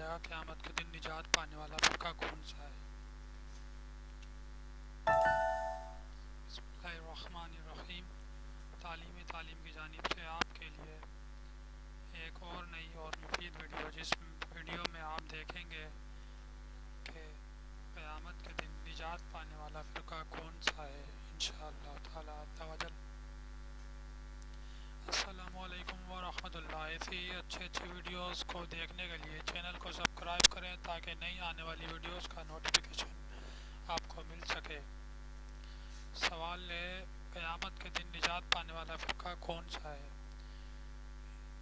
فرمایا قیامت کے دن نجات پانے والا فرقہ کون سا ہے؟ بسم اللہ الرحمن الرحیم۔ تعلیم کی جانب سے آپ کے لیے ایک اور نئی اور مفید ویڈیو، جس ویڈیو میں آپ دیکھیں گے کہ قیامت کے دن نجات پانے والا فرقہ کون سا ہے انشاءاللہ تعالی عز و جل۔ السلام علیکم ورحمۃ اللہ۔ ایسی اچھی ویڈیوز کو دیکھنے کے لیے چینل کو سبسکرائب کریں تاکہ نئی آنے والی ویڈیوز کا نوٹیفیکیشن آپ کو مل سکے۔ سوال ہے، قیامت کے دن نجات پانے والا فرقہ کون سا ہے؟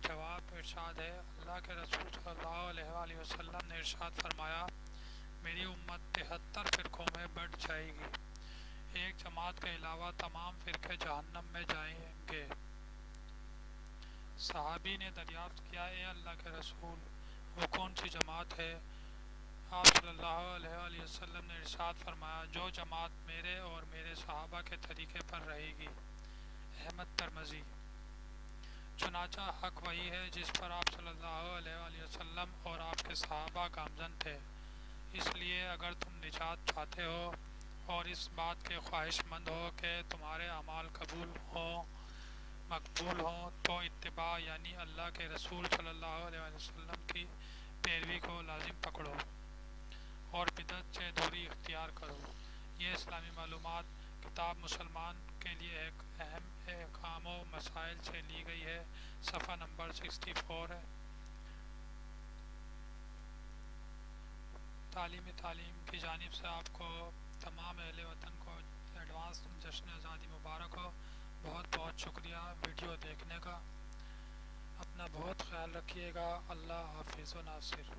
جواب ارشاد ہے، اللہ کے رسول صلی اللہ علیہ وآلہ وسلم نے ارشاد فرمایا، میری امت 73 فرقوں میں بٹ جائے گی، ایک جماعت کے علاوہ تمام فرقے جہنم میں جائیں گے۔ صحابی نے دریافت کیا، اے اللہ کے رسول، وہ کون سی جماعت ہے؟ آپ صلی اللہ علیہ وآلہ وسلم نے ارشاد فرمایا، جو جماعت میرے اور میرے صحابہ کے طریقے پر رہے گی۔ احمد ترمذی۔ چنانچہ حق وہی ہے جس پر آپ صلی اللہ علیہ وآلہ وسلم اور آپ کے صحابہ گامزن تھے، اس لیے اگر تم نجات چاہتے ہو اور اس بات کے خواہش مند ہو کہ تمہارے اعمال مقبول ہوں تو اتباع یعنی اللہ کے رسول صلی اللہ علیہ وسلم کی پیروی کو لازم پکڑو اور بدعت سے دوری اختیار کرو۔ یہ اسلامی معلومات کتاب مسلمان کے لیے ایک اہم احکام و مسائل سے لی گئی ہے، صفحہ نمبر 64 ہے۔ تعلیم کی جانب سے آپ کو تمام اہل وطن کو ایڈوانس جشن آزادی مبارک ہو۔ بہت بہت شکریہ ویڈیو دیکھنے کا۔ اپنا بہت خیال رکھیے گا۔ اللہ حافظ و ناصر۔